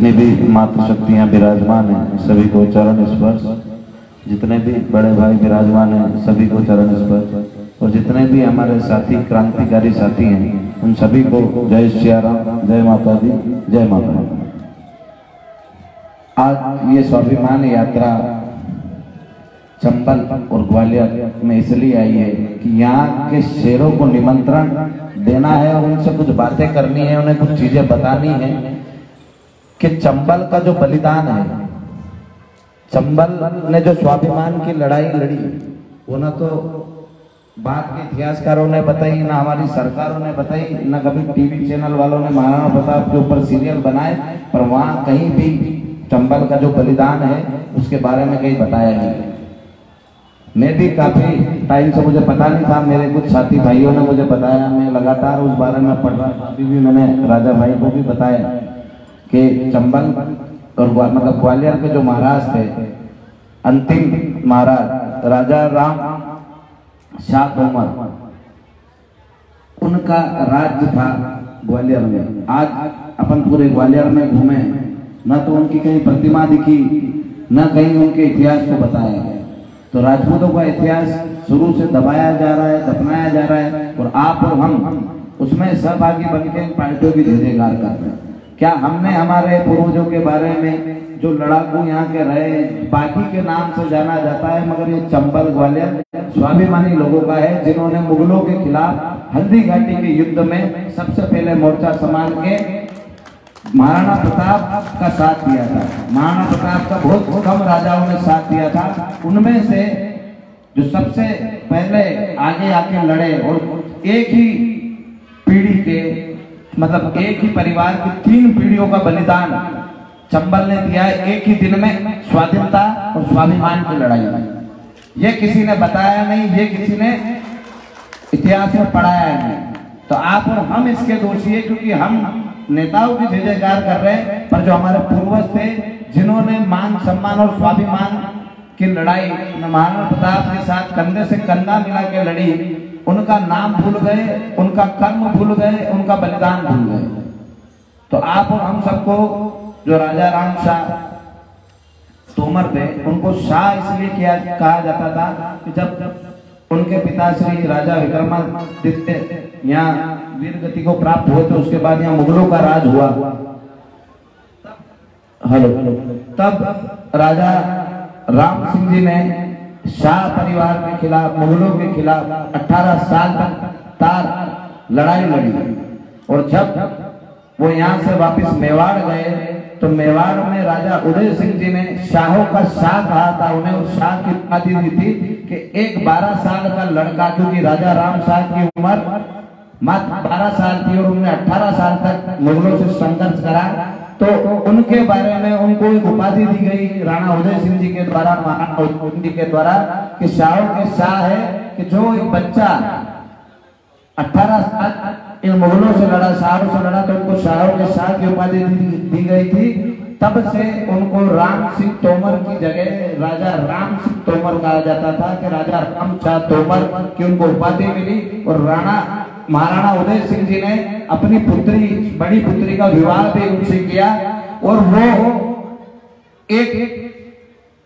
जितनी भी मातृशक्तियाँ विराजमान हैं सभी को चरण स्पर्श, जितने भी बड़े भाई विराजमान हैं सभी को चरण स्पर्श, और जितने भी हमारे साथी क्रांतिकारी साथी हैं उन सभी को जय सिया राम, जय माता दी, जय माता। आज ये स्वाभिमान यात्रा चंबल और ग्वालियर में इसलिए आई है कि यहाँ के शेरों को निमंत्रण देना है और उनसे कुछ बातें करनी है, उन्हें कुछ चीजें बतानी है कि चंबल का जो बलिदान है, चंबल ने जो स्वाभिमान की लड़ाई लड़ी वो ना तो बाद के इतिहासकारों ने बताई, ना हमारी सरकारों ने बताई, ना कभी टीवी चैनल वालों ने महाराणा प्रताप के ऊपर सीरियल बनाए, पर वहां कहीं भी चंबल का जो बलिदान है उसके बारे में कहीं बताया नहीं। मैं भी काफी टाइम से मुझे पता नहीं था, मेरे कुछ साथी भाइयों ने मुझे बताया, मैं लगातार उस बारे में पढ़ रहा था। अभी भी मैंने राजा भाई को भी बताया कि चंबल और मतलब ग्वालियर के जो महाराज थे, अंतिम महाराज राजा राम शाह तोमर, उनका राज्य था ग्वालियर में। आज अपन पूरे ग्वालियर में घूमे, न तो उनकी कहीं प्रतिमा दिखी, न कहीं उनके इतिहास को बताया गया। तो राजपूतों का इतिहास शुरू से दबाया जा रहा है, दफनाया जा रहा है, और आप और हम उसमें सहभागी बनकर पार्टियों की जय जयकार कर रहे हैं। क्या हमने हमारे पूर्वजों के बारे में जो लड़ाकू यहाँ के रहे बाकी के नाम से जाना जाता है, मगर ये चंबल ग्वालियर स्वाभिमानी लोगों का है, जिन्होंने मुगलों के खिलाफ हल्दी घाटी के युद्ध में सबसे पहले मोर्चा संभाल के महाराणा प्रताप का साथ दिया था। महाराणा प्रताप का बहुत कम राजाओं ने साथ दिया था, उनमें से जो सबसे पहले आगे आके लड़े और एक ही पीढ़ी के मतलब एक ही परिवार की 3 पीढ़ियों का बलिदान चंबल ने दिया है एक ही दिन में, स्वाधीनता और स्वाभिमान की लड़ाई। ये किसी ने बताया नहीं, ये किसी ने इतिहास में पढ़ाया नहीं। तो आप और हम इसके दोषी है, क्योंकि हम नेताओं की जय जयकार कर रहे हैं, पर जो हमारे पूर्वज थे जिन्होंने मान सम्मान और स्वाभिमान की लड़ाई महाराणा प्रताप के साथ कंधे से कंधा मिला के लड़ी, उनका नाम भूल गए, उनका कर्म भूल गए, उनका बलिदान भूल गए। तो आप और हम सबको जो राजा राम शाह तोमर थे, उनको शाह इसलिए कहा जाता था कि जब उनके पिता श्री राजा विक्रमादित्य यहाँ वीर गति को प्राप्त हुए थे, उसके बाद यहाँ मुगलों का राज हुआ। तब राजा राम सिंह जी ने शाह परिवार के खिलाफ, मुगलों के खिलाफ 18 साल तक तार लड़ाई लड़ी, और जब वो यहाँ से वापस मेवाड़ गए तो मेवाड़ में राजा उदय सिंह जी ने शाहों का शाह कहा था, उन्हें उस शाह की उपाधि दी थी कि एक 12 साल का लड़का, क्योंकि राजा राम शाह की उम्र मात्र 12 साल थी और उन्होंने 18 साल तक मुगलों से संघर्ष करा, तो उनके बारे में उनको एक उपाधि दी गई राणा उदय सिंह जी के द्वारा, महाराणा उदय सिंह जी के द्वारा, कि शाहों के शाह है, कि जो एक बच्चा 18 साल इन मुगलों से लड़ा, शाहों से लड़ा, तो उनको शाहों के शाह की उपाधि दी गई थी। तब से उनको राम सिंह तोमर की जगह राजा राम सिंह तोमर कहा जाता था, कि राजा राम शाह तोमर की उनको उपाधि मिली। और महाराणा उदय सिंह जी ने अपनी पुत्री, बड़ी पुत्री का विवाह भी उनसे किया, और वो एक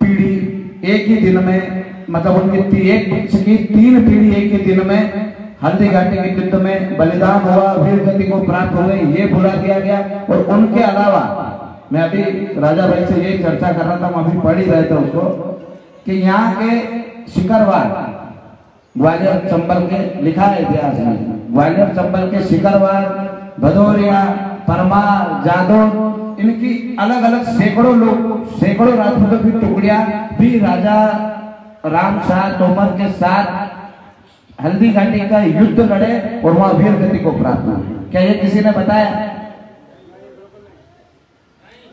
पीढ़ी एक ही दिन में, मतलब उनकी एक वंश की 3 पीढ़ी एक ही दिन में हल्दी घाटी के युद्ध में बलिदान हुआ, वीर गति को प्राप्त हुए, ये भुला दिया गया। और उनके अलावा मैं अभी राजा भाई से यही चर्चा कर रहा था, हम अभी पढ़ ही रहे थे उसको, कि यहाँ के शिकरवार, ग्वालियर चंबल के लिखा है इतिहास में, ग्वालियर चंबल के शिकरवार, भदौरिया, परमार, जादव, इनकी अलग अलग सैकड़ों लोग, सैकड़ों राजपूतों की टुकड़ियां भी राजा राम शाह तोमर के साथ हल्दी घाटी का युद्ध लड़े और वहां वीर गति को प्राप्त हुए। क्या ये किसी ने बताया?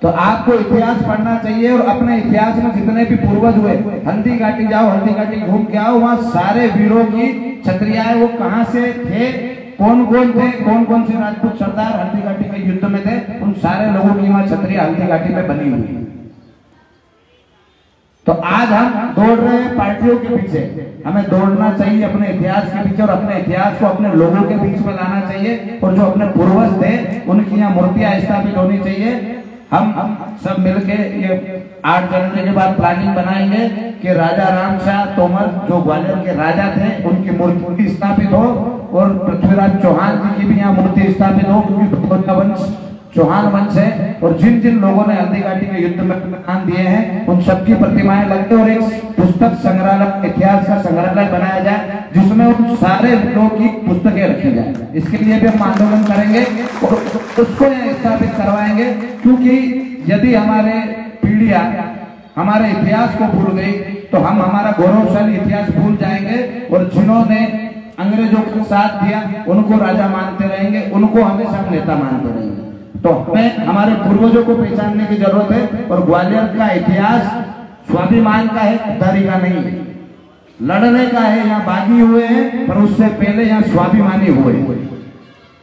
तो आपको इतिहास पढ़ना चाहिए, और अपने इतिहास में जितने भी पूर्वज हुए, हल्दी घाटी जाओ, हल्दी घाटी घूम के आओ, वहां सारे वीरों की छत्रियाएं वो कहां से थे, कौन कौन थे, कौन कौन से राजपूत सरदार हल्दी घाटी के युद्ध में थे, उन सारे लोगों की वहां छत्रियां हल्दी घाटी में बनी हुई। तो आज हम दौड़ रहे हैं पार्टियों के पीछे, हमें दौड़ना चाहिए अपने इतिहास के पीछे, और अपने इतिहास को अपने लोगों के बीच में लाना चाहिए। और जो अपने पूर्वज थे उनकी यहाँ मूर्तियां स्थापित होनी चाहिए, हम सब मिलके ये 8 जनवरी के बाद प्लानिंग बनाएंगे कि राजा राम शाह तोमर जो ग्वालियर के राजा थे उनकी मूर्ति स्थापित हो और पृथ्वीराज चौहान जी की भी यहाँ मूर्ति स्थापित हो, क्योंकि वंश चौहान वंश है और जिन जिन लोगों ने हल्दी घाटी के युद्ध में प्राण दिए हैं उन सबकी प्रतिमाएं लगते और एक पुस्तक संग्रहालय, इतिहास का संग्रहालय बनाया जाए जिसमें उन सारे लोगों की पुस्तकें रखी जाए। इसके लिए भी हम आंदोलन करेंगे और उसको यहाँ स्थापित करवाएंगे, क्योंकि यदि हमारे पीढ़ियां हमारे इतिहास को भूल गई तो हम हमारा गौरवशाली इतिहास भूल जाएंगे और जिन्होंने अंग्रेजों को साथ दिया उनको राजा मानते रहेंगे, उनको हमेशा हम नेता मानते रहेंगे। तो हमें हमारे पूर्वजों को पहचानने की जरूरत है और ग्वालियर का इतिहास स्वाभिमान का है, गद्दारी का नहीं है। लड़ने का है, यहाँ बागी हुए हैं पर उससे पहले यहाँ स्वाभिमानी हुए,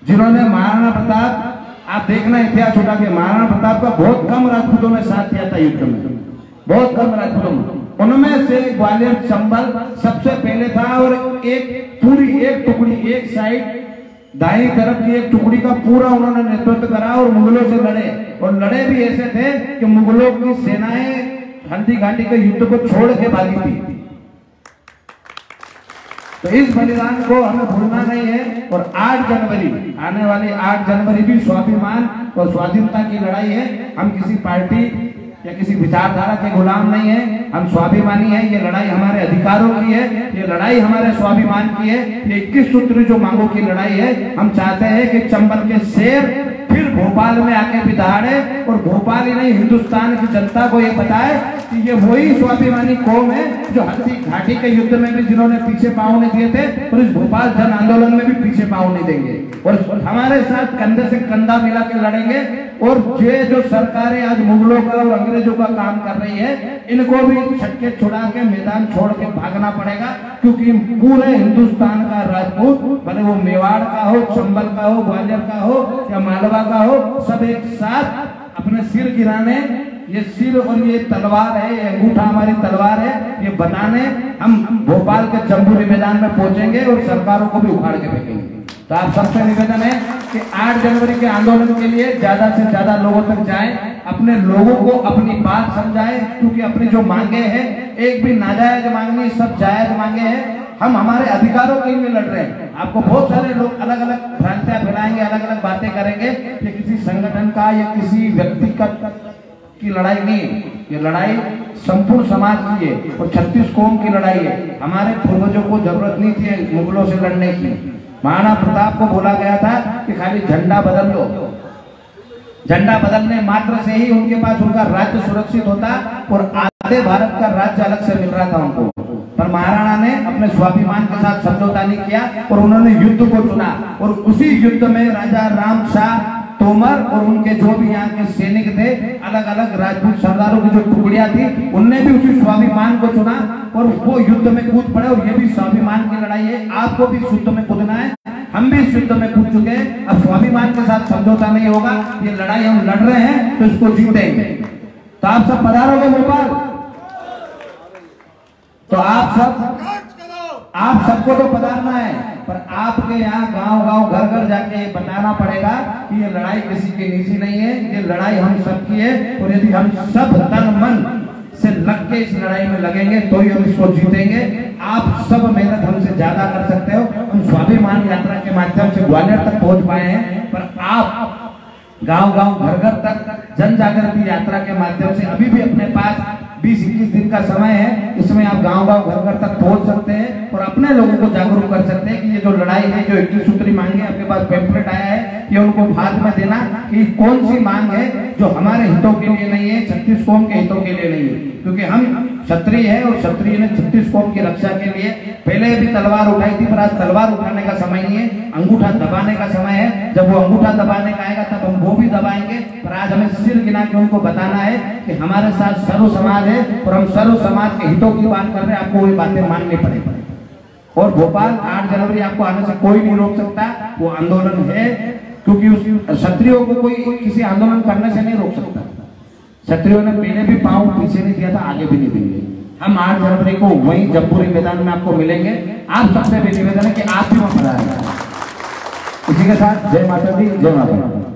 जिन्होंने महाराणा प्रताप, आप देखना इतिहास उठा के, महाराणा प्रताप का बहुत कम राजपूतों ने साथ दिया था युद्ध में, बहुत कम राजपूतों में, उनमें से ग्वालियर चंबल सबसे पहले था और एक पूरी एक टुकड़ी, एक साइड दाई तरफ की एक टुकड़ी का पूरा उन्होंने नेतृत्व करा और मुगलों से लड़े और लड़े भी ऐसे थे कि मुगलों की सेनाएं हल्दी घाटी के युद्ध को छोड़ के भागी थी। तो इस बलिदान को हमें भूलना नहीं है और 8 जनवरी, आने वाली 8 जनवरी भी स्वाभिमान और स्वाधीनता की लड़ाई है। हम किसी पार्टी या किसी विचारधारा के गुलाम नहीं है, हम स्वाभिमानी हैं। ये लड़ाई हमारे अधिकारों की है, ये लड़ाई हमारे स्वाभिमान की है। ये 21 सूत्री जो मांगों की लड़ाई है। हम चाहते हैं कि चंबल के शेर फिर भोपाल में आके भी दहाड़े और भोपाल ही नहीं हिंदुस्तान की जनता को ये बताए कि ये वही स्वाभिमानी कौम है जो हल्दी घाटी के युद्ध में भी जिन्होंने पीछे पांव नहीं दिए थे और इस भोपाल जन आंदोलन में भी पीछे पांव नहीं देंगे और हमारे साथ कंधे से कंधा मिला के लड़ेंगे। और ये जो सरकारें आज मुगलों का और अंग्रेजों का काम कर रही है, इनको भी छक्के छुड़ा के मैदान छोड़ के भागना पड़ेगा, क्योंकि पूरे हिंदुस्तान का राजपूत, भले वो मेवाड़ का हो, चंबल का हो, ग्वालियर का हो या मालवा का हो, सब एक साथ अपने सिर गिराने, ये सिर और ये तलवार है, ये अंगूठा हमारी तलवार है, ये बनाने हम भोपाल के जम्बूरी मैदान में पहुंचेंगे और सरकारों को भी उखाड़ के फेंकेंगे। तो आप सबसे निवेदन है कि 8 जनवरी के आंदोलन के लिए ज्यादा से ज्यादा लोगों तक जाएं, अपने लोगों को अपनी बात समझाएं, क्योंकि अपनी जो मांगे हैं एक भी नाजायज मांग नहीं, सब जायज मांगे हैं। हम हमारे अधिकारों के लिए लड़ रहे हैं। आपको बहुत सारे लोग अलग अलग भ्रांतियां फैलाएंगे, अलग अलग बातें करेंगे। ये किसी संगठन का या किसी व्यक्तिगत की लड़ाई नहीं है, ये लड़ाई संपूर्ण समाज की है और 36 कौम की लड़ाई है। हमारे पूर्वजों को जरूरत नहीं थी मुगलों से लड़ने की। महाराणा प्रताप को बोला गया था कि खाली झंडा बदल लो, झंडा बदलने मात्र से ही उनके पास उनका राज्य सुरक्षित होता और आधे भारत का राज्य अलग से मिल रहा था उनको। पर महाराणा ने अपने स्वाभिमान के साथ समझौता नहीं किया और उन्होंने युद्ध को चुना और उसी युद्ध में राजा राम शाह तोमर और उनके जो भी यहाँ के सैनिक थे, अलग अलग राजपूत सरदारों की जो टुकड़ियां थी, उनने भी उसी स्वाभिमान को चुना और वो युद्ध में कूद पड़े। और ये भी स्वाभिमान की लड़ाई है, आपको भी इस युद्ध में कूदना है, हम भी इस युद्ध में कूद चुके हैं। अब स्वाभिमान के साथ समझौता नहीं होगा, ये लड़ाई हम लड़ रहे हैं तो इसको जीतेंगे। तो आप सब पधारोगे भोपाल, तो आप सबको तो पधारना है, पर आपके यहाँ गांव-गांव घर-घर जाके बताना पड़ेगा कि ये लड़ाई किसी की निजी नहीं है, ये लड़ाई हम सबकी है। और यदि हम सब तन मन से लग के इस लड़ाई में लगेंगे तो ही हम इसको जीतेंगे। आप सब मेहनत हमसे ज्यादा कर सकते हो। हम स्वाभिमान यात्रा के माध्यम से ग्वालियर तक पहुंच पाए हैं, पर आप गांव-गांव घर-घर तक जन जागृति यात्रा के माध्यम से अभी भी अपने पास 20-21 दिन का समय है, इसमें आप गांव-गांव घर-घर तक पहुंच सकते हैं और अपने लोगों को जागरूक कर सकते हैं कि ये जो लड़ाई है, जो 21 सूत्री मांग है, आपके पास पैम्फलेट आया है, ये उनको हाथ में देना कि कौन सी मांग है जो हमारे हितों के लिए नहीं है, 36 कौम के हितों के लिए नहीं है। क्योंकि हम क्षत्रिय है और क्षत्रिय ने 36 कौम की रक्षा के लिए पहले भी तलवार उठाई थी, पर आज तलवार उठाने का समय नहीं है, अंगूठा दबाने का समय है। जब वो अंगूठा दबाने का आएगा तब हम वो भी दबाएंगे, पर आज हमें सिर गिना के उनको बताना है कि हमारे साथ सर्व समाज है और हम सर्व समाज के हितों की बात कर रहे हैं, आपको वो बातें माननी पड़ेगी। और भोपाल 8 जनवरी आपको आने से कोई नहीं रोक सकता, वो आंदोलन है, क्योंकि उस क्षत्रियों को कोई किसी आंदोलन करने से नहीं रोक सकता। क्षत्रियों ने पहले भी पांव पीछे नहीं दिया था, आगे भी नहीं देंगे। हम 8 जनवरी को वहीं जम्बूरी मैदान में आपको मिलेंगे। आप सबसे भी निवेदन है कि आप भी वहां पधारें। इसी के साथ जय माता दी, जय माता दी।